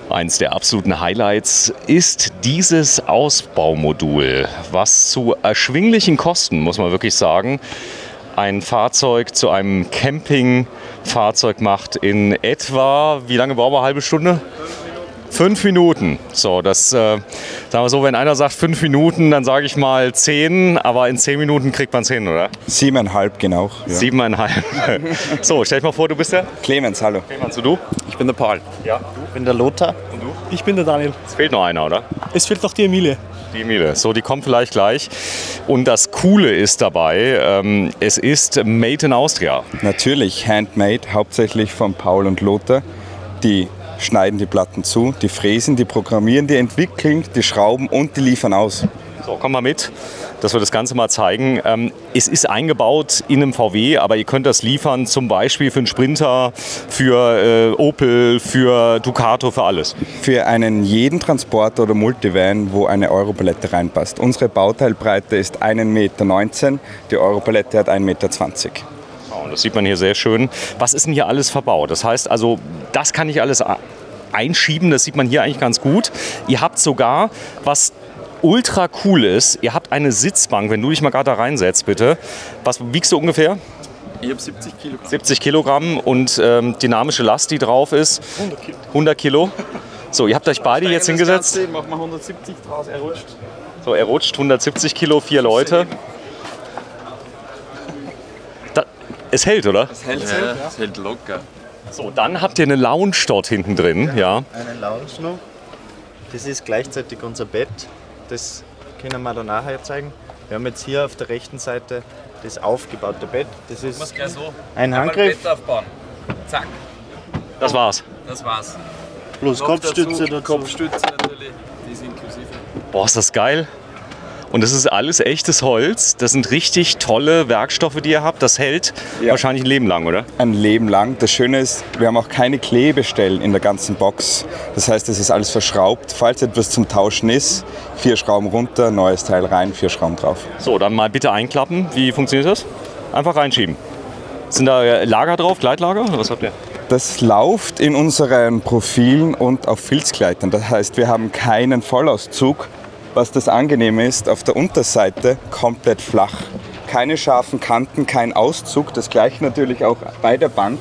Eins der absoluten Highlights ist dieses Ausbaumodul, was zu erschwinglichen Kosten, muss man wirklich sagen, ein Fahrzeug zu einem Campingfahrzeug macht in etwa, wie lange brauchen wir, eine halbe Stunde? 5 Minuten. So, das sagen wir so, wenn einer sagt 5 Minuten, dann sage ich mal 10, aber in 10 Minuten kriegt man es hin, oder? 7,5 genau. Ja. 7,5. So, stell dich mal vor, du bist der? Clemens, hallo. Clemens, und du? Ich bin der Paul. Ja. Ich bin der Lothar. Und du? Ich bin der Daniel. Es fehlt noch einer, oder? Es fehlt noch die Emilie. Die Emilie. So, die kommt vielleicht gleich. Und das Coole ist dabei, es ist made in Austria. Natürlich handmade, hauptsächlich von Paul und Lothar. Die schneiden die Platten zu, die fräsen, die programmieren, die entwickeln, die schrauben und die liefern aus. So, komm mal mit, dass wir das Ganze mal zeigen. Es ist eingebaut in einem VW, aber ihr könnt das liefern zum Beispiel für einen Sprinter, für Opel, für Ducato, für alles. Für einen jeden Transporter oder Multivan, wo eine Europalette reinpasst. Unsere Bauteilbreite ist 1,19 Meter, die Europalette hat 1,20 Meter. Und das sieht man hier sehr schön. Was ist denn hier alles verbaut? Das heißt also, das kann ich alles einschieben, das sieht man hier eigentlich ganz gut. Ihr habt sogar, was ultra cool ist, ihr habt eine Sitzbank, wenn du dich mal gerade da reinsetzt, bitte. Was wiegst du ungefähr? Ich habe 70 Kilogramm. 70 Kilogramm und dynamische Last, die drauf ist? 100 Kilo. 100 Kilo. So, ihr habt euch beide jetzt hingesetzt. Machen wir 170 draus, er rutscht. So, er rutscht, 170 Kilo, 4 Leute. Es hält, oder? Es hält, es hält locker. So, dann habt ihr eine Lounge dort hinten drin, ja. Eine Lounge noch. Das ist gleichzeitig unser Bett. Das können wir dann nachher zeigen. Wir haben jetzt hier auf der rechten Seite das aufgebaute Bett. Das ist Gleich so. ein Handgriff Bett aufbauen. Zack, Das war's. das war's. plus Noch Kopfstütze dazu. Kopfstütze natürlich, die ist inklusive. Boah, ist das geil. Und das ist alles echtes Holz. Das sind richtig tolle Werkstoffe, die ihr habt. Das hält wahrscheinlich ein Leben lang, oder? Ein Leben lang. Das Schöne ist, wir haben auch keine Klebestellen in der ganzen Box. Das heißt, es ist alles verschraubt. Falls etwas zum Tauschen ist, 4 Schrauben runter, neues Teil rein, 4 Schrauben drauf. So, dann mal bitte einklappen. Wie funktioniert das? Einfach reinschieben. Sind da Lager drauf, Gleitlager? Oder was habt ihr? Das läuft in unseren Profilen und auf Filzgleitern. Das heißt, wir haben keinen Vollauszug. Was das Angenehme ist, auf der Unterseite komplett flach. Keine scharfen Kanten, kein Auszug. Das gleiche natürlich auch bei der Bank.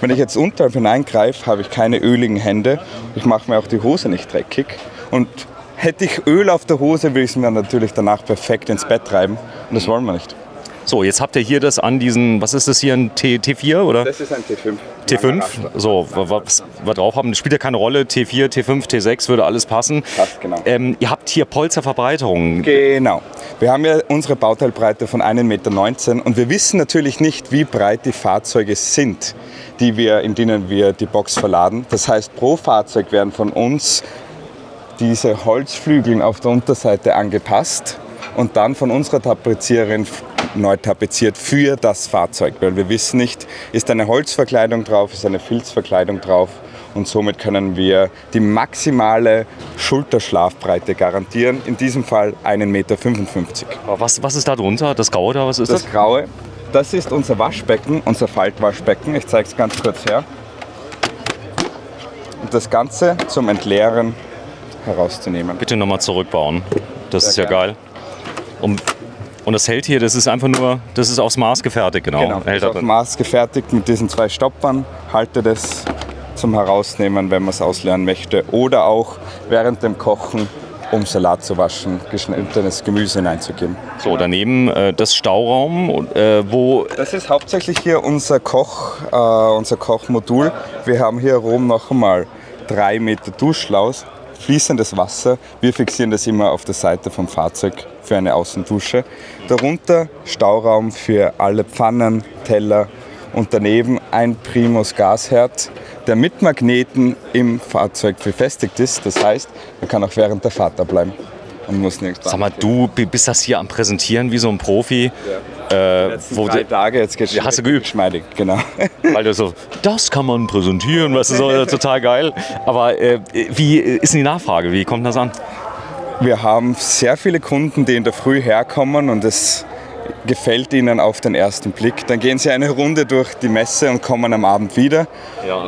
Wenn ich jetzt unterhalb hineingreife, habe ich keine öligen Hände. Ich mache mir auch die Hose nicht dreckig. Und hätte ich Öl auf der Hose, will ich es mir natürlich danach perfekt ins Bett reiben. Und das wollen wir nicht. So, jetzt habt ihr hier das an diesen, was ist das hier, ein T4 oder? Das ist ein T5. T5, so, was wir drauf haben, spielt ja keine Rolle, T4, T5, T6 würde alles passen. Passt, genau. Ihr habt hier Polsterverbreiterungen. Genau. Wir haben ja unsere Bauteilbreite von 1,19 Meter und wir wissen natürlich nicht, wie breit die Fahrzeuge sind, in denen wir die Box verladen. Das heißt, pro Fahrzeug werden von uns diese Holzflügel auf der Unterseite angepasst und dann von unserer Tapeziererin neu tapeziert für das Fahrzeug. Weil wir wissen nicht, ist eine Holzverkleidung drauf, ist eine Filzverkleidung drauf. Und somit können wir die maximale Schulterschlafbreite garantieren. In diesem Fall 1,55 Meter. Was ist da drunter? Das Graue da, was ist das? Das Graue, das ist unser Waschbecken, unser Faltwaschbecken. Ich zeige es ganz kurz her. Und das Ganze zum Entleeren herauszunehmen. Bitte nochmal zurückbauen. Das Sehr ist ja gern. geil. Und das hält hier, das ist einfach nur, das ist aufs Maß gefertigt, genau. Genau, das Hält ist da auf drin. Maß gefertigt mit diesen 2 Stoppern. Halte das zum Herausnehmen, wenn man es ausleeren möchte. Oder auch während dem Kochen, um Salat zu waschen, geschnittenes Gemüse hineinzugeben. So, daneben das Stauraum, wo... Das ist hauptsächlich hier unser Kochmodul. Wir haben hier oben noch einmal 3 Meter Duschschlauch, fließendes Wasser. Wir fixieren das immer auf der Seite vom Fahrzeug für eine Außendusche. Darunter Stauraum für alle Pfannen, Teller und daneben ein Primus Gasherd, der mit Magneten im Fahrzeug befestigt ist. Das heißt, man kann auch während der Fahrt da bleiben und muss nirgends. Sag mal, du bist das hier am Präsentieren wie so ein Profi. Wo 3 Tage, jetzt geht's hast du geübt? Geschmeidig, genau. Weil du so, das kann man präsentieren, was ist so total geil. Aber wie ist denn die Nachfrage? Wie kommt das an? Wir haben sehr viele Kunden, die in der Früh herkommen und es gefällt ihnen auf den ersten Blick. Dann gehen sie eine Runde durch die Messe und kommen am Abend wieder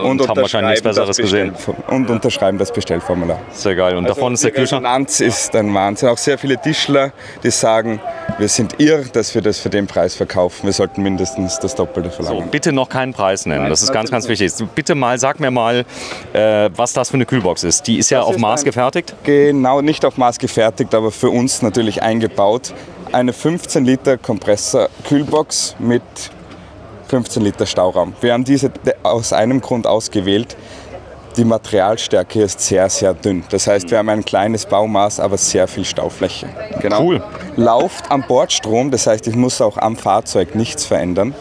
und haben wahrscheinlich nichts Besseres gesehen. Und unterschreiben das Bestellformular. Sehr geil. Und davon ist der Kühlschrank? Die Resonanz ist ein Wahnsinn. Auch sehr viele Tischler, die sagen, wir sind irr, dass wir das für den Preis verkaufen. Wir sollten mindestens das Doppelte verlangen. So, bitte noch keinen Preis nennen. Das ist ganz, ganz wichtig. Bitte mal, sag mir mal, was das für eine Kühlbox ist. Die ist ja auf Maß gefertigt? Genau, nicht auf Maß gefertigt, aber für uns natürlich eingebaut. Eine 15 Liter Kompressor-Kühlbox mit 15 Liter Stauraum. Wir haben diese aus einem Grund ausgewählt. Die Materialstärke ist sehr, sehr dünn. Das heißt, wir haben ein kleines Baumaß, aber sehr viel Staufläche. Genau. Cool. Lauft am Bordstrom, das heißt, ich muss auch am Fahrzeug nichts verändern.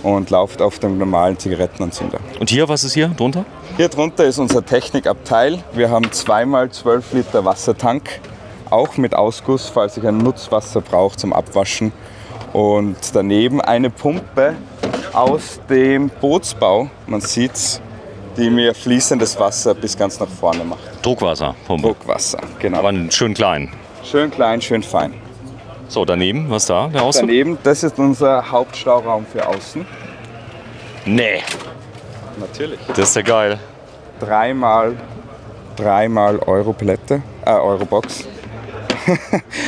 Und läuft auf dem normalen Zigarettenanzünder. Und hier, was ist hier drunter? Hier drunter ist unser Technikabteil. Wir haben 2x12 Liter Wassertank, auch mit Ausguss, falls ich ein Nutzwasser brauche zum Abwaschen. Und daneben eine Pumpe aus dem Bootsbau, man sieht's, die mir fließendes Wasser bis ganz nach vorne macht. Druckwasserpumpe. Druckwasser, genau. Aber schön klein. Schön klein, schön fein. So, daneben, was da? Der Auszug? Daneben, das ist unser Hauptstauraum für außen. Nee, Natürlich. das ist ja geil. Dreimal Euro-Palette, Euro-Box.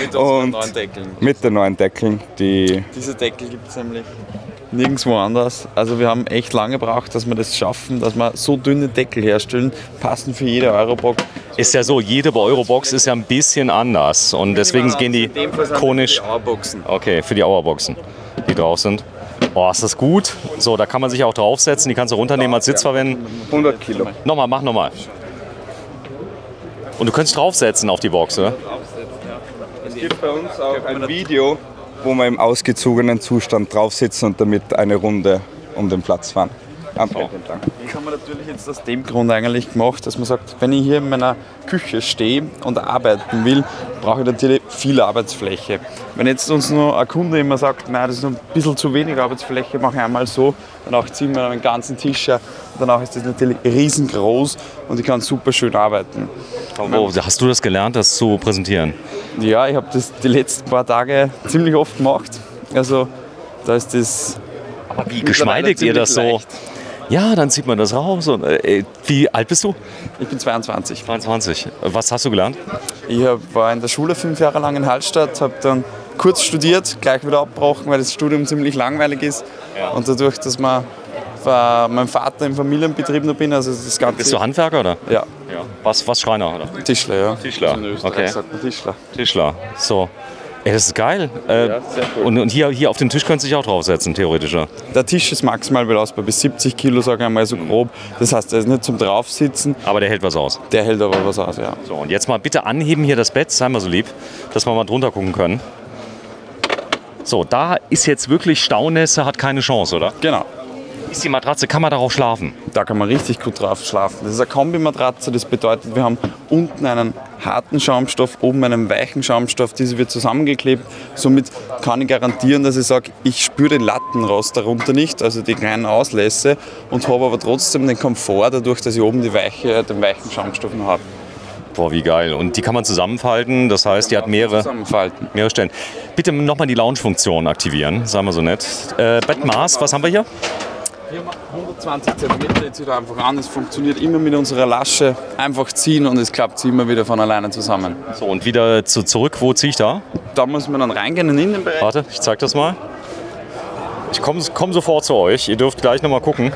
Mit unseren neuen Deckeln. Mit den neuen Deckeln, die Diese Deckel gibt es nämlich nirgendwo anders. Also wir haben echt lange gebraucht, dass wir das schaffen, dass wir so dünne Deckel herstellen, passen für jede Eurobox. Ist ja so, jede Eurobox ist ja ein bisschen anders. Und deswegen gehen die konisch. Auerboxen. Okay, für die Auerboxen, die drauf sind. Oh, ist das gut? So, da kann man sich auch draufsetzen. Die kannst du runternehmen, als Sitz verwenden. 100 Kilo. Nochmal, mach nochmal. Und du könntest draufsetzen auf die Box, oder? Es gibt bei uns auch ein Video, wo wir im ausgezogenen Zustand drauf sitzen und damit eine Runde um den Platz fahren. Am Feld entlang. Das haben wir natürlich jetzt aus dem Grund eigentlich gemacht, dass man sagt, wenn ich hier in meiner Küche stehe und arbeiten will, brauche ich natürlich viel Arbeitsfläche. Wenn jetzt uns nur ein Kunde immer sagt, nein, das ist noch ein bisschen zu wenig Arbeitsfläche, mache ich einmal so, danach ziehen wir einen ganzen Tisch her, danach ist das natürlich riesengroß und ich kann super schön arbeiten. Wo hast du das gelernt, das zu präsentieren? Ja, ich habe das die letzten paar Tage ziemlich oft gemacht. Also da ist das. Aber wie geschmeidigt ihr das so? Leicht. Ja, dann zieht man das raus. Und, wie alt bist du? Ich bin 22. 22. Was hast du gelernt? Ich war in der Schule 5 Jahre lang in Hallstatt, habe dann kurz studiert, gleich wieder abgebrochen, weil das Studium ziemlich langweilig ist. Ja. Und dadurch, dass mein Vater im Familienbetrieb noch bin, also das Ganze. Bist du Handwerker oder? Ja. Was Schreiner oder? Tischler, ja. Tischler. In Österreich Okay. sagt man Tischler. Tischler. So. Ey, das ist geil. Ja, sehr cool. Und hier auf den Tisch könntest du dich auch draufsetzen, theoretisch. Ja. Der Tisch ist maximal belastbar, bis 70 Kilo, sage ich einmal so grob. Das heißt, er ist nicht zum Draufsitzen, Aber der hält was aus. der hält aber was aus, ja. So, und jetzt mal bitte anheben hier das Bett, sei mal so lieb, dass wir mal drunter gucken können. So, da ist jetzt wirklich Staunässe, hat keine Chance, oder? Genau. Ist die Matratze, kann man darauf schlafen? Da kann man richtig gut drauf schlafen. Das ist eine Kombimatratze, das bedeutet, wir haben unten einen harten Schaumstoff, oben einen weichen Schaumstoff, diese wird zusammengeklebt. Somit kann ich garantieren, dass ich sage, ich spüre den Lattenrost darunter nicht, also die kleinen Auslässe, und habe aber trotzdem den Komfort dadurch, dass ich oben den weichen Schaumstoff noch habe. Boah, wie geil. Und die kann man zusammenfalten, das heißt, die hat mehrere Stellen. Bitte nochmal die Lounge-Funktion aktivieren, sagen wir so nett. Bettmaß, was haben wir hier? Hier 120 cm, jetzt wieder einfach an. Es funktioniert immer mit unserer Lasche. Einfach ziehen und es klappt immer wieder von alleine zusammen. So, und wieder zurück, wo ziehe ich da? Da muss man dann reingehen in den Innenbereich. Warte, ich zeig das mal. Ich komm sofort zu euch, ihr dürft gleich nochmal gucken.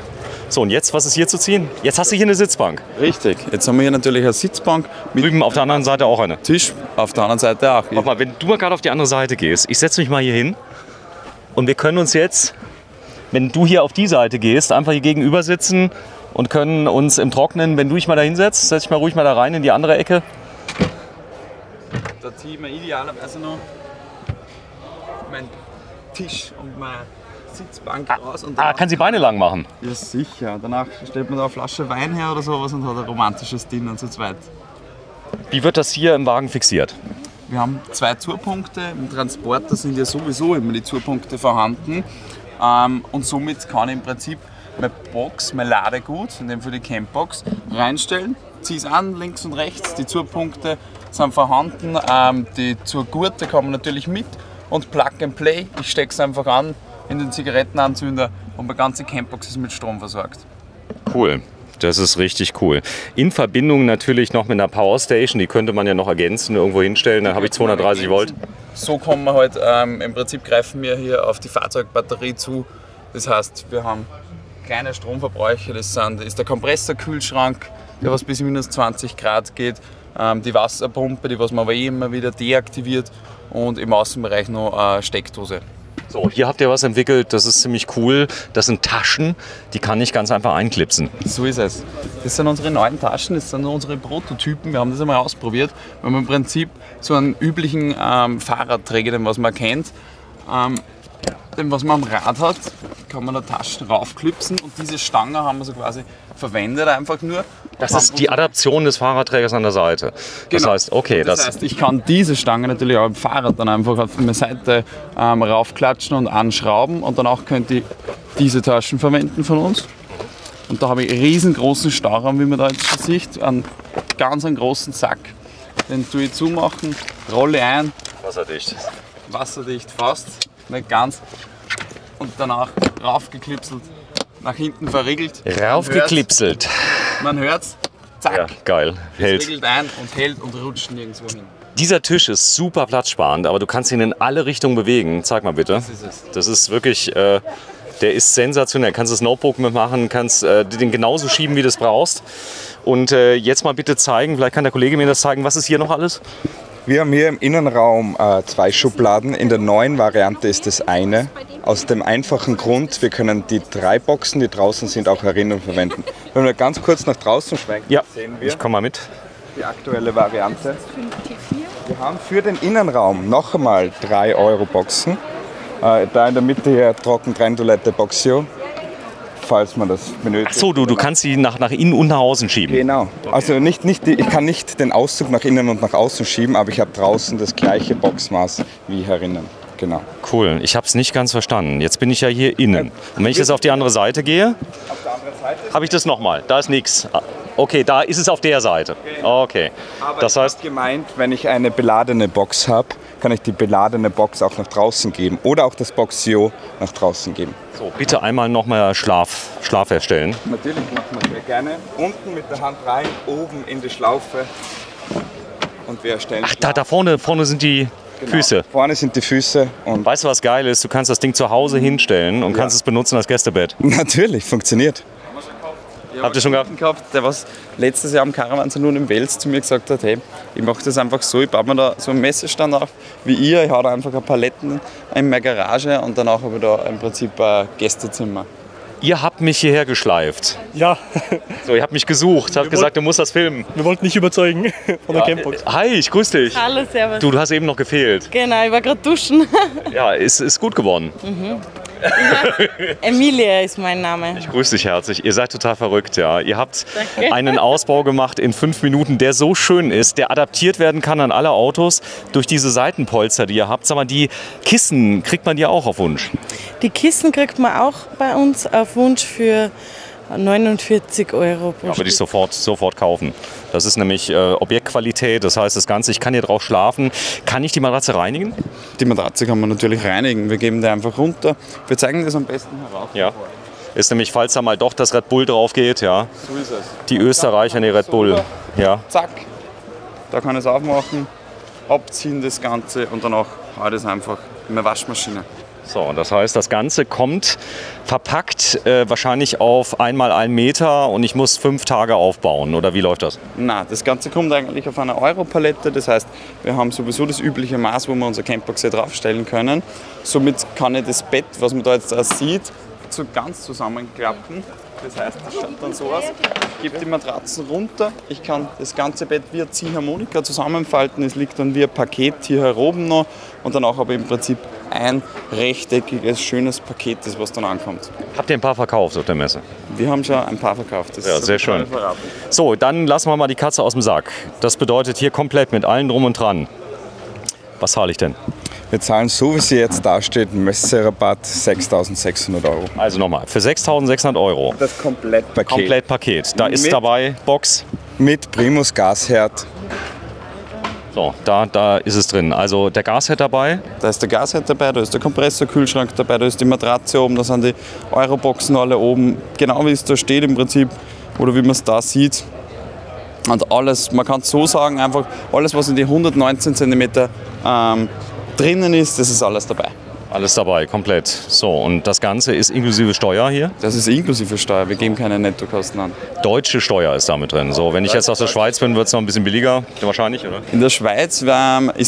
So, und jetzt, was ist hier zu ziehen? Jetzt hast du hier eine Sitzbank. Richtig. Jetzt haben wir hier natürlich eine Sitzbank mit Drüben auf der anderen Seite auch eine. Tisch, auf der anderen Seite auch. Warte mal, wenn du mal gerade auf die andere Seite gehst, ich setze mich mal hier hin und wir können uns jetzt, wenn du hier auf die Seite gehst, einfach hier gegenüber sitzen und können uns im Trocknen, wenn du dich mal da hinsetzt, setz dich mal ruhig mal da rein in die andere Ecke. Da ziehe ich mir idealerweise noch meinen Tisch und meine Sitzbank raus. Und Kann sie Beine lang machen? ja, sicher. Danach stellt man da eine Flasche Wein her oder sowas und hat ein romantisches Dinner zu zweit. Wie wird das hier im Wagen fixiert? Wir haben 2 Zurpunkte. Im Transporter sind ja sowieso immer die Zurpunkte vorhanden. Und somit kann ich im Prinzip meine Box, mein Ladegut, in dem Fall die Campbox, reinstellen, ziehe es an, links und rechts. Die Zurpunkte sind vorhanden. Die Zurgurte kommen natürlich mit. und Plug and Play. Ich stecke es einfach an in den Zigarettenanzünder und meine ganze Campbox ist mit Strom versorgt. Cool. Das ist richtig cool. In Verbindung natürlich noch mit einer Powerstation, die könnte man ja noch ergänzen, irgendwo hinstellen, dann habe ich 230 Volt. So kommen wir halt, im Prinzip greifen wir hier auf die Fahrzeugbatterie zu. Das heißt, wir haben kleine Stromverbräuche, das ist der Kompressorkühlschrank, der was bis minus 20 Grad geht, die Wasserpumpe, die was man aber immer wieder deaktiviert und im Außenbereich noch eine Steckdose. So, hier habt ihr was entwickelt, das ist ziemlich cool. Das sind Taschen, die kann ich ganz einfach einklipsen. So ist es. Das sind unsere neuen Taschen, das sind unsere Prototypen. Wir haben das einmal ausprobiert. Wir haben im Prinzip so einen üblichen Fahrradträger, den was man kennt, den was man am Rad hat, kann man da Taschen raufklipsen und diese Stange haben wir so quasi verwendet einfach nur. Das ist die Adaption des Fahrradträgers an der Seite. Das Genau. heißt, okay, Das heißt, ich kann diese Stange natürlich auch im Fahrrad dann einfach auf meine Seite raufklatschen und anschrauben und danach könnt ihr diese Taschen verwenden von uns. Und da habe ich einen riesengroßen Stauraum, wie man da jetzt schon sieht, einen ganz großen Sack. Den tue ich zumachen, rolle ein, wasserdicht fast, nicht ganz, und danach raufgeklipselt, nach hinten verriegelt. raufgeklipselt. Man hört's, zack, Ja, geil. es Hält. regelt ein und hält und rutscht nirgendwo hin. Dieser Tisch ist super platzsparend, aber du kannst ihn in alle Richtungen bewegen. Zeig mal bitte. Das ist es. Das ist wirklich, der ist sensationell. Kannst das Notebook mitmachen, kannst den genauso schieben, wie du es brauchst. Und jetzt mal bitte zeigen, vielleicht kann der Kollege mir das zeigen, was ist hier noch alles? Wir haben hier im Innenraum 2 Schubladen. In der neuen Variante ist es eine. Aus dem einfachen Grund, wir können die 3 Boxen, die draußen sind, auch herinnen verwenden. Wenn wir ganz kurz nach draußen schwenken, Ja, sehen wir ich komme mal mit. die aktuelle Variante. Wir haben für den Innenraum noch einmal 3 Euro Boxen. Da in der Mitte hier Trockentrenntoilette Boxio, falls man das benötigt. Ach so, du kannst sie nach innen und nach außen schieben. Genau. Also ich kann nicht den Auszug nach innen und nach außen schieben, aber ich habe draußen das gleiche Boxmaß wie herinnen. Genau. Cool, ich habe es nicht ganz verstanden. Jetzt bin ich ja hier innen. Und wenn ich jetzt auf die andere Seite gehe, habe ich das nochmal. Da ist nichts. Okay, da ist es auf der Seite. Okay. Aber Das heißt, gemeint, wenn ich eine beladene Box habe, kann ich die beladene Box auch nach draußen geben oder auch das Boxio nach draußen geben. so, bitte einmal nochmal Schlaf herstellen. Natürlich machen wir sehr gerne. Unten mit der Hand rein, oben in die Schlaufe und wir erstellen. Ach, da vorne sind die Füße. Vorne sind die Füße und Weißt du, was geil ist? Du kannst das Ding zu Hause hinstellen und kannst es benutzen als Gästebett. natürlich funktioniert. Habt ihr schon gehabt? Der was letztes Jahr am Caravan Saloon in Wels zu mir gesagt hat, hey, ich mache das einfach so, ich baue mir da so einen Messestand auf wie ihr, ich habe da einfach ein paar Paletten in meine Garage und danach habe ich da im Prinzip ein Gästezimmer. Ihr habt mich hierher geschleift. Ja, So, ihr habt mich gesucht, habt gesagt, du musst das filmen. wir wollten dich überzeugen von der Campbox. Hi, ich grüß dich. Hallo, servus. Du hast eben noch gefehlt. Genau, ich war gerade duschen. Ja, ist gut geworden. Emilie ist mein Name. Ich grüße dich herzlich. Ihr seid total verrückt, ja. Ihr habt Danke. einen Ausbau gemacht in 5 Minuten, der so schön ist, der adaptiert werden kann an alle Autos durch diese Seitenpolster, die ihr habt. Sag mal, die Kissen kriegt man ja auch auf Wunsch. Die Kissen kriegt man auch bei uns auf Wunsch für 49 Euro pro Ja, würde ich Stück. sofort kaufen. Das ist nämlich Objektqualität, das heißt das Ganze, ich kann hier drauf schlafen. Kann ich die Matratze reinigen? Die Matratze kann man natürlich reinigen, wir geben die einfach runter. Wir zeigen das am besten heraus. Ja. Ist nämlich, falls da mal doch das Red Bull drauf geht, ja. So ist es. Die Österreicher, die Red Bull. Ja. Zack, da kann ich es aufmachen, abziehen das Ganze und danach haue ich das einfach in meine Waschmaschine. So, und das heißt, das Ganze kommt verpackt wahrscheinlich auf 1x1 Meter und ich muss 5 Tage aufbauen, oder wie läuft das? Nein, das Ganze kommt eigentlich auf einer Europalette. Das heißt, wir haben sowieso das übliche Maß, wo wir unser Campbox hier draufstellen können. Somit kann ich das Bett, was man da jetzt auch sieht, so ganz zusammenklappen. Das heißt, das schaut dann so aus. Ich gebe die Matratzen runter. Ich kann das ganze Bett wie eine Ziehharmonika zusammenfalten. Es liegt dann wie ein Paket hier oben noch. Und danach habe ich im Prinzip ein rechteckiges, schönes Paket, das was dann ankommt. Habt ihr ein paar verkauft auf der Messe? Wir haben schon ein paar verkauft. Das Ja, ist sehr auf jeden schön. Fall verraten. So, dann lassen wir mal die Katze aus dem Sack. Das bedeutet hier komplett mit allen drum und dran. Was zahle ich denn? Wir zahlen so, wie sie jetzt dasteht, Messerabatt 6.600 Euro. Also nochmal, für 6.600 Euro. Das Komplettpaket. Komplettpaket. Da ist Mit- dabei Box. Mit Primus Gasherd, So, da ist es drin. Also der Gasherd dabei. Da ist der Gasherd dabei, da ist der Kompressorkühlschrank dabei, da ist die Matratze oben, da sind die Euroboxen alle oben. Genau wie es da steht im Prinzip oder wie man es da sieht. Und alles, man kann es so sagen, einfach alles, was in die 119 cm drinnen ist, das ist alles dabei. Alles dabei, komplett. So, und das Ganze ist inklusive Steuer hier? Das ist inklusive Steuer, wir geben keine Nettokosten an. Deutsche Steuer ist damit drin. So, wenn ich jetzt aus der Schweiz bin, wird es noch ein bisschen billiger, wahrscheinlich, oder? In der Schweiz ist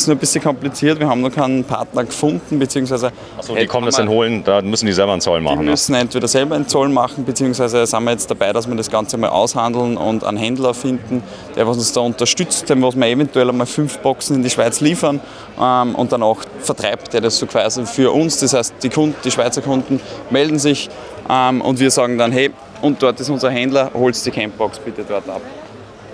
es nur ein bisschen kompliziert, wir haben noch keinen Partner gefunden, beziehungsweise... Achso, die kommen das dann holen, da müssen die selber einen Zoll machen. Die müssen entweder selber einen Zoll machen, beziehungsweise sind wir jetzt dabei, dass wir das Ganze mal aushandeln und einen Händler finden, der uns da unterstützt, dem was wir eventuell einmal 5 Boxen in die Schweiz liefern und dann auch vertreibt der das so quasi für uns. Das heißt, die Schweizer Kunden melden sich und wir sagen dann, hey, und dort ist unser Händler, holst die Campbox bitte dort ab.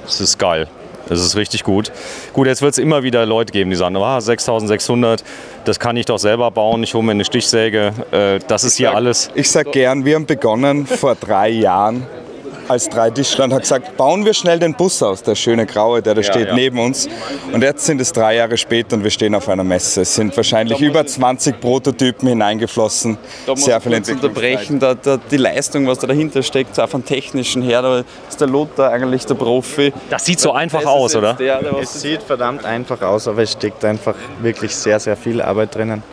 Das ist geil. Das ist richtig gut. Gut, jetzt wird es immer wieder Leute geben, die sagen, 6.600, das kann ich doch selber bauen, ich hole mir eine Stichsäge, das ist hier alles. Ich sage gern, wir haben begonnen vor 3 Jahren als 3 Tischler und hat gesagt, bauen wir schnell den Bus aus, der schöne graue, der steht neben uns. Und jetzt sind es 3 Jahre später und wir stehen auf einer Messe. Es sind wahrscheinlich über 20 Prototypen hineingeflossen. Da muss ich kurz unterbrechen, die Leistung, was da dahinter steckt, auch vom Technischen her, da ist der Lothar eigentlich der Profi. Das sieht so einfach aus, oder? Es sieht verdammt einfach aus, aber es steckt einfach wirklich sehr, sehr viel Arbeit drinnen.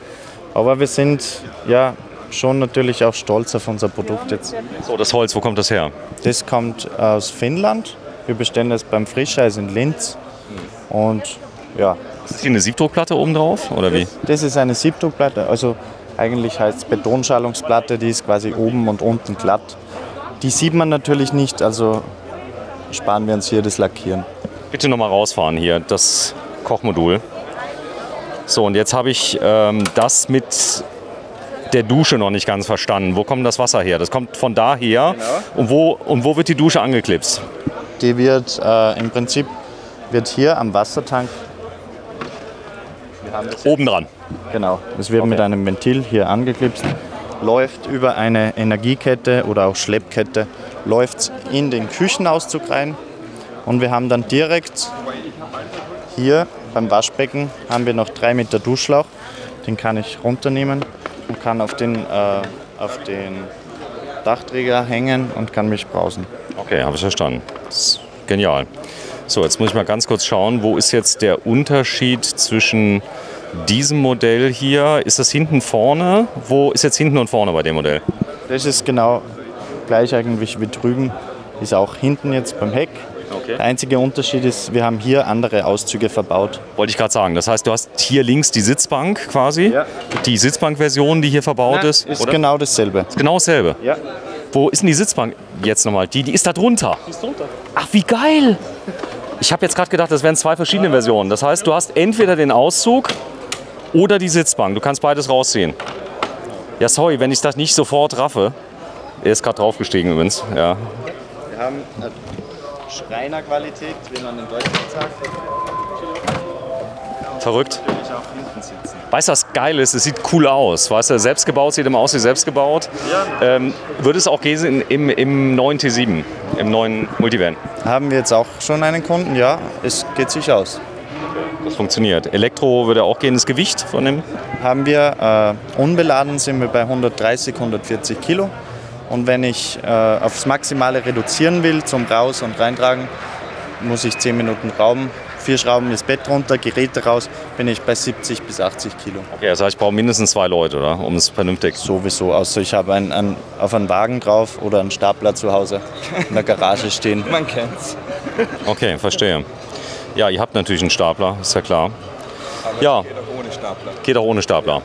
Aber wir sind ja schon natürlich auch stolz auf unser Produkt jetzt. So, das Holz, wo kommt das her? Das kommt aus Finnland. Wir bestellen das beim Frischeis in Linz. Und ja. Ist das hier eine Siebdruckplatte oben drauf, oder wie? Das ist eine Siebdruckplatte, also eigentlich heißt es Betonschallungsplatte, die ist quasi oben und unten glatt. Die sieht man natürlich nicht, also sparen wir uns hier das Lackieren. Bitte nochmal rausfahren hier, das Kochmodul. So, und jetzt habe ich das mit der Dusche noch nicht ganz verstanden. Wo kommt das Wasser her? Das kommt von daher. Genau. Und wo wird die Dusche angeklipst? Die wird im Prinzip hier am Wassertank. Oben dran. Genau. Das wird mit einem Ventil hier angeklipst. Läuft über eine Energiekette oder auch Schleppkette, läuft in den Küchenauszug rein. Und wir haben dann direkt hier beim Waschbecken haben wir noch 3 Meter Duschschlauch. Den kann ich runternehmen und kann auf den Dachträger hängen und kann mich brausen. Okay, habe ich verstanden. Das ist genial. So, jetzt muss ich mal ganz kurz schauen, wo ist jetzt der Unterschied zwischen diesem Modell hier? Ist das hinten vorne? Wo ist jetzt hinten und vorne bei dem Modell? Das ist genau gleich eigentlich wie drüben. Ist auch hinten jetzt beim Heck. Okay. Der einzige Unterschied ist, wir haben hier andere Auszüge verbaut. Wollte ich gerade sagen. Das heißt, du hast hier links die Sitzbank quasi. Ja. Die Sitzbankversion, die hier verbaut ist. Ist oder? Genau dasselbe. Ist genau dasselbe? Ja. Wo ist denn die Sitzbank jetzt nochmal? Die ist da drunter. Die ist drunter. Ach, wie geil! Ich habe jetzt gerade gedacht, das wären 2 verschiedene Versionen. Das heißt, du hast entweder den Auszug oder die Sitzbank. Du kannst beides rausziehen. Ja, sorry, wenn ich das nicht sofort raffe. Er ist gerade draufgestiegen übrigens. Ja. Wir haben Schreinerqualität, wie man in Deutschland sagt. Verrückt. Weißt du, was geil ist? Es sieht cool aus. Weißt du, selbst gebaut sieht immer aus wie selbst gebaut. Ja. Würde es auch gehen im neuen T7, im neuen Multivan? Haben wir jetzt auch schon einen Kunden? Ja, es geht sich aus. Das funktioniert. Elektro würde auch gehen. Das Gewicht von dem? Haben wir unbeladen sind wir bei 130, 140 Kilo. Und wenn ich aufs Maximale reduzieren will zum Raus- und Reintragen, muss ich 10 Minuten schrauben. 4 Schrauben das Bett runter, Geräte raus, bin ich bei 70 bis 80 Kilo. Okay, das heißt, ich brauche mindestens 2 Leute, oder? Um es vernünftig. Sowieso, außer ich habe auf einen Wagen drauf oder einen Stapler zu Hause in der Garage stehen. Man kennt's. Okay, verstehe. Ja, ihr habt natürlich einen Stapler, ist ja klar. Aber ja. Geht auch ohne Stapler. Geht auch ohne Stapler.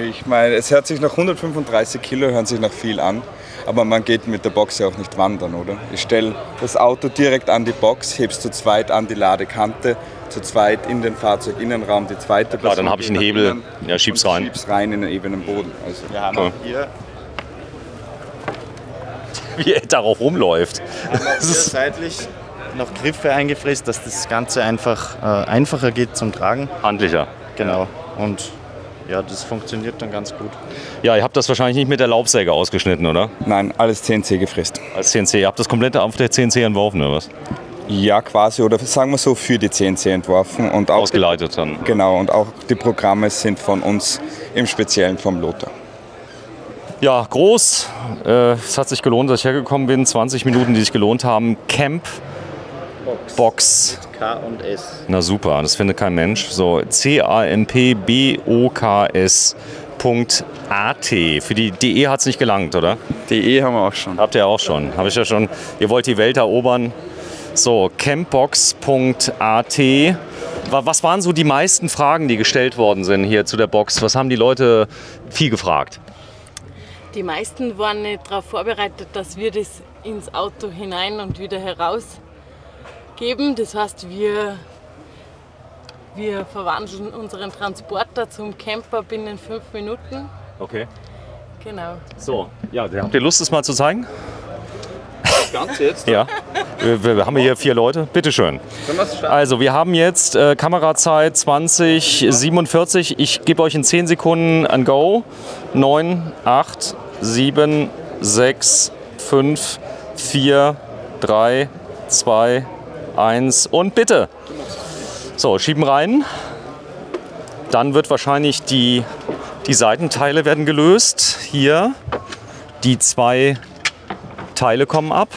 Ich meine, es hört sich nach 135 Kilo, hören sich nach viel an. Aber man geht mit der Box ja auch nicht wandern, oder? Ich stelle das Auto direkt an die Box, heb's zu zweit an die Ladekante, zu zweit in den Fahrzeuginnenraum, die zweite Person. Klar, dann habe ich einen Hebel, ja, schieb's rein. Schieb's rein in den ebenen Boden. Also, wir haben auch hier, wie er darauf rumläuft. Wir haben auch hier seitlich noch Griffe eingefräst, dass das Ganze einfach einfacher geht zum Tragen. Handlicher. Genau. Und ja, das funktioniert dann ganz gut. Ja, ihr habt das wahrscheinlich nicht mit der Laubsäge ausgeschnitten, oder? Nein, alles CNC gefräst. Als CNC. Ihr habt das komplette auf der CNC entworfen, oder was? Ja, quasi, oder sagen wir so, für die CNC entworfen. Und auch Ausgeleitet dann. Genau, und auch die Programme sind von uns, im Speziellen vom Lothar. Ja, groß. Es hat sich gelohnt, dass ich hergekommen bin. 20 Minuten, die sich gelohnt haben. Camp Box. K und S. Na super, das findet kein Mensch. So, campboks.at. Für die DE hat es nicht gelangt, oder? DE haben wir auch schon. Habt ihr auch schon. Habe ich ja schon. Ihr wollt die Welt erobern. So, campbox.at. Was waren so die meisten Fragen, die gestellt worden sind hier zu der Box? Was haben die Leute viel gefragt? Die meisten waren nicht darauf vorbereitet, dass wir das ins Auto hinein und wieder heraus geben. Das heißt, wir verwandeln unseren Transporter zum Camper binnen 5 Minuten. Okay. Genau. So, ja, habt ihr Lust, das mal zu zeigen? Das Ganze jetzt? Ja. Wir haben hier 4 Leute. Bitte schön. Also, wir haben jetzt Kamerazeit 20:47. Ich gebe euch in 10 Sekunden ein Go. 9, 8, 7, 6, 5, 4, 3, 2, 1 und bitte. So, schieben rein. Dann wird wahrscheinlich die Seitenteile werden gelöst. Hier die 2 Teile kommen ab.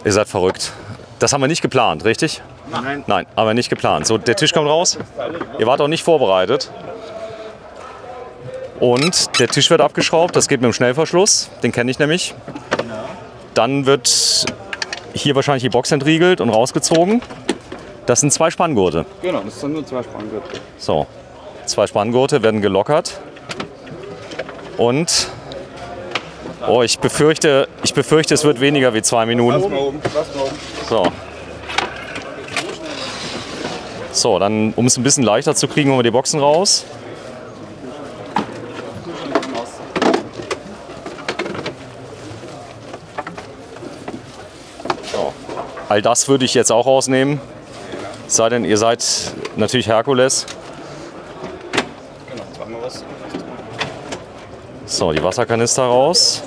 Ihr seid verrückt. Das haben wir nicht geplant, richtig? Nein. Nein, aber nicht geplant. So, der Tisch kommt raus. Ihr wart auch nicht vorbereitet. Und der Tisch wird abgeschraubt. Das geht mit dem Schnellverschluss. Den kenne ich nämlich. Dann wird hier wahrscheinlich die Box entriegelt und rausgezogen. Das sind 2 Spanngurte. Genau, das sind nur 2 Spanngurte. So, 2 Spanngurte werden gelockert. Und ich befürchte, es wird weniger wie 2 Minuten. So. So, dann, um es ein bisschen leichter zu kriegen, holen wir die Boxen raus. So. All das würde ich jetzt auch rausnehmen. Es sei denn, ihr seid natürlich Herkules. So, die Wasserkanister raus.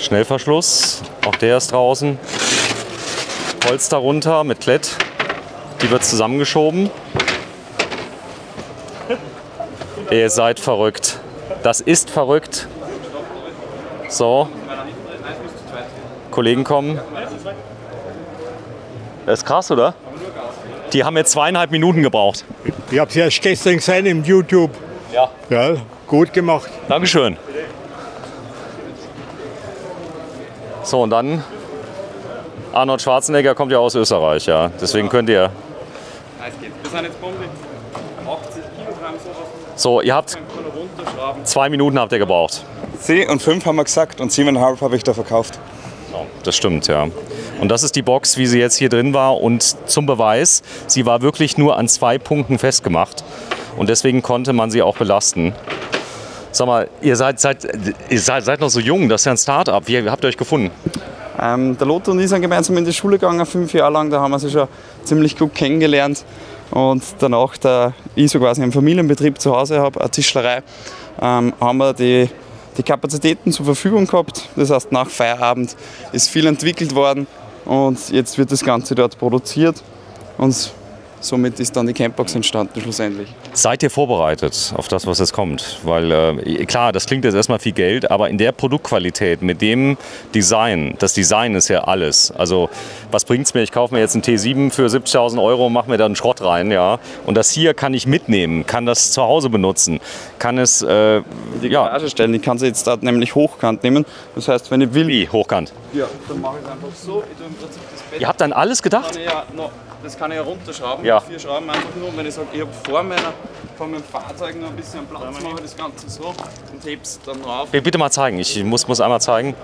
Schnellverschluss, auch der ist draußen. Holz darunter mit Klett, die wird zusammengeschoben. Ihr seid verrückt. Das ist verrückt. So, Kollegen kommen. Das ist krass, oder? Die haben jetzt 2,5 Minuten gebraucht. Ich habe es erst gestern gesehen im YouTube. Ja. Ja, gut gemacht. Dankeschön. So, und dann Arnold Schwarzenegger kommt ja aus Österreich, ja. Deswegen könnt ihr. Es geht. Wir sind jetzt Bombe 80 Kilogramm sowas. So, ihr habt 2 Minuten habt ihr gebraucht. 10 und 5 haben wir gesagt und 7,5 habe ich da verkauft. Das stimmt, ja. Und das ist die Box, wie sie jetzt hier drin war. Und zum Beweis, sie war wirklich nur an 2 Punkten festgemacht. Und deswegen konnte man sie auch belasten. Sag mal, ihr seid noch so jung, das ist ja ein Start-up. Wie habt ihr euch gefunden? Der Lothar und ich sind gemeinsam in die Schule gegangen, 5 Jahre lang. Da haben wir sie schon ziemlich gut kennengelernt. Und danach, da ich so quasi einen Familienbetrieb zu Hause habe, eine Tischlerei, haben wir die Kapazitäten zur Verfügung gehabt. Das heißt, nach Feierabend ist viel entwickelt worden und jetzt wird das Ganze dort produziert. Und somit ist dann die Campbox entstanden schlussendlich. Seid ihr vorbereitet auf das, was jetzt kommt? Weil klar, das klingt jetzt erstmal viel Geld, aber in der Produktqualität, mit dem Design, das Design ist ja alles. Also was bringt es mir? Ich kaufe mir jetzt einen T7 für 70.000 €, mache mir da einen Schrott rein, ja. Und das hier kann ich mitnehmen, kann das zu Hause benutzen, kann es in die Garage stellen. Ich kann sie jetzt dort nämlich hochkant nehmen. Das heißt, wenn ich will. Wie hochkant? Ja, dann mache ich es einfach so. Ich tue im Prinzip das Bett. Ihr habt dann alles gedacht? Das kann ich ja runterschrauben. Ja. 4 Schrauben einfach nur. Wenn ich sage, ich habe vor meinem Fahrzeug noch ein bisschen Platz, mache ich das Ganze so und hebe es dann rauf. Bitte mal zeigen. Ich muss einmal zeigen.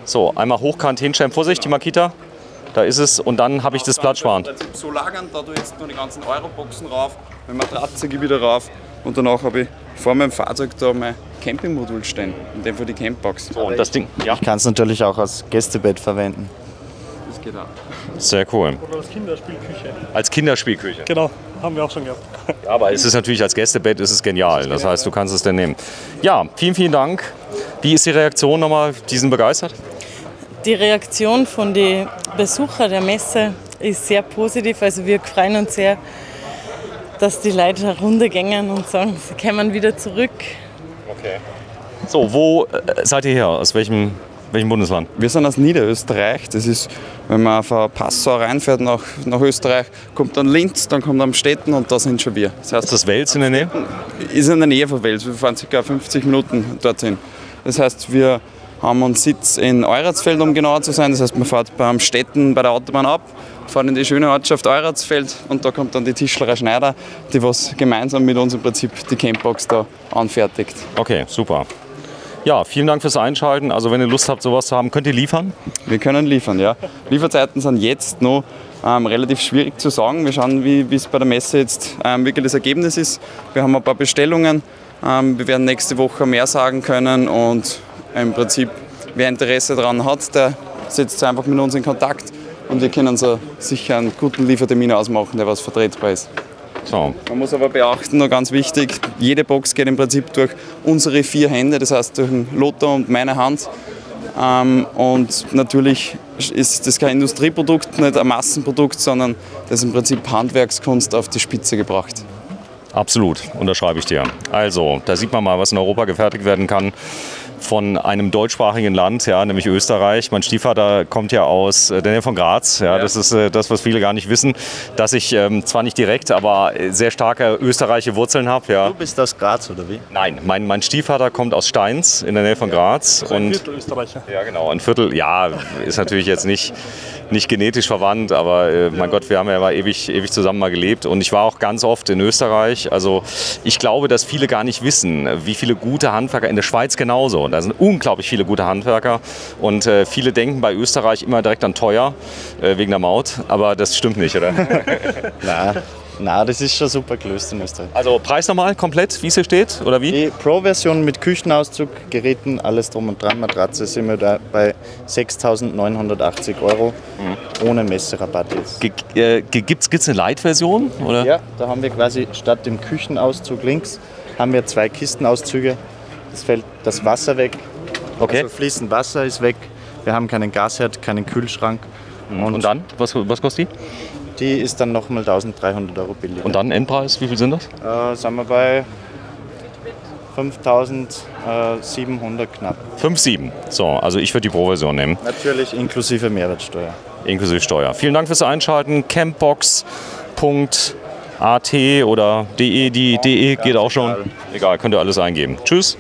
So, einmal hochkant hinstellen. Vorsicht, die Makita. Da ist es. Und dann habe ich das Platzsparen. Im Prinzip so lagern, da tue ich jetzt nur die ganzen Euroboxen rauf, meine Matratze gehe wieder rauf und danach habe ich vor meinem Fahrzeug da mein Campingmodul stehen. In dem Fall die Campbox. So, und das Ding. Ja. Ich kann es natürlich auch als Gästebett verwenden. Genau. Sehr cool. Oder als Kinderspielküche. Als Kinderspielküche. Genau, haben wir auch schon gehabt. Ja, aber es ist natürlich als Gästebett ist es genial. Das heißt, du kannst es dann nehmen. Ja, vielen, vielen Dank. Wie ist die Reaktion nochmal? Die sind begeistert? Die Reaktion von den Besuchern der Messe ist sehr positiv. Also wir freuen uns sehr, dass die Leute eine Runde gehen und sagen, sie kommen wieder zurück. Okay. So, wo seid ihr her? Aus welchem Bundesland? Wir sind aus Niederösterreich. Das ist, wenn man von Passau reinfährt nach Österreich, kommt dann Linz, dann kommt Amstetten und da sind schon wir. Das heißt, Ist das Wels in der Nähe? ist in der Nähe von Wels. Wir fahren ca. 50 Minuten dorthin. Das heißt, wir haben einen Sitz in Euratsfeld, um genauer zu sein. Das heißt, man fährt bei Amstetten bei der Autobahn ab, fahren in die schöne Ortschaft Euratsfeld und da kommt dann die Tischlerei Schneider, die was gemeinsam mit uns im Prinzip die Campbox da anfertigt. Okay, super. Ja, vielen Dank fürs Einschalten. Also wenn ihr Lust habt, sowas zu haben, könnt ihr liefern? Wir können liefern, ja. Lieferzeiten sind jetzt noch relativ schwierig zu sagen. Wir schauen, wie es bei der Messe jetzt wirklich das Ergebnis ist. Wir haben ein paar Bestellungen. Wir werden nächste Woche mehr sagen können und im Prinzip, wer Interesse daran hat, der setzt sich einfach mit uns in Kontakt und wir können so sicher einen guten Liefertermin ausmachen, der was vertretbar ist. So. Man muss aber beachten, noch ganz wichtig, jede Box geht im Prinzip durch unsere 4 Hände, das heißt durch den Lothar und meine Hand. Und natürlich ist das kein Industrieprodukt, nicht ein Massenprodukt, sondern das ist im Prinzip Handwerkskunst auf die Spitze gebracht. Absolut, unterschreibe ich dir. Also, da sieht man mal, was in Europa gefertigt werden kann von einem deutschsprachigen Land, ja, nämlich Österreich. Mein Stiefvater kommt ja aus der Nähe von Graz. Ja, das ist das, was viele gar nicht wissen, dass ich zwar nicht direkt, aber sehr starke österreichische Wurzeln habe. Ja. Du bist aus Graz, oder wie? Nein, mein Stiefvater kommt aus Steins in der Nähe von Graz. Ein Viertel Österreicher. Ja, genau, ein Viertel, ja, ist natürlich jetzt nicht genetisch verwandt, aber mein Gott, wir haben ja mal ewig zusammen mal gelebt und ich war auch ganz oft in Österreich. Also ich glaube, dass viele gar nicht wissen, wie viele gute Handwerker, in der Schweiz genauso. Da sind unglaublich viele gute Handwerker und viele denken bei Österreich immer direkt an teuer, wegen der Maut, aber das stimmt nicht, oder? Nein, das ist schon super gelöst in Österreich. Also Preis nochmal komplett, wie es hier steht, oder wie? Die Pro-Version mit Küchenauszug, Geräten, alles drum und dran, Matratze, sind wir da bei 6.980 €, ohne Messerabatt jetzt. Gibt es eine Light-Version? Oder? Ja, da haben wir quasi statt dem Küchenauszug links, haben wir 2 Kistenauszüge. Es fällt das Wasser weg, Okay. also fließend Wasser ist weg. Wir haben keinen Gasherd, keinen Kühlschrank. Und dann? Was kostet die? Die ist dann nochmal 1.300 € billiger. Und dann Endpreis, wie viel sind das? Sind wir bei 5.700 knapp. 5,7. So, also ich würde die Pro-Version nehmen. Natürlich inklusive Mehrwertsteuer. Inklusive Steuer. Vielen Dank fürs Einschalten. Campbox.at oder de, die de geht auch schon. Egal, könnt ihr alles eingeben. Tschüss.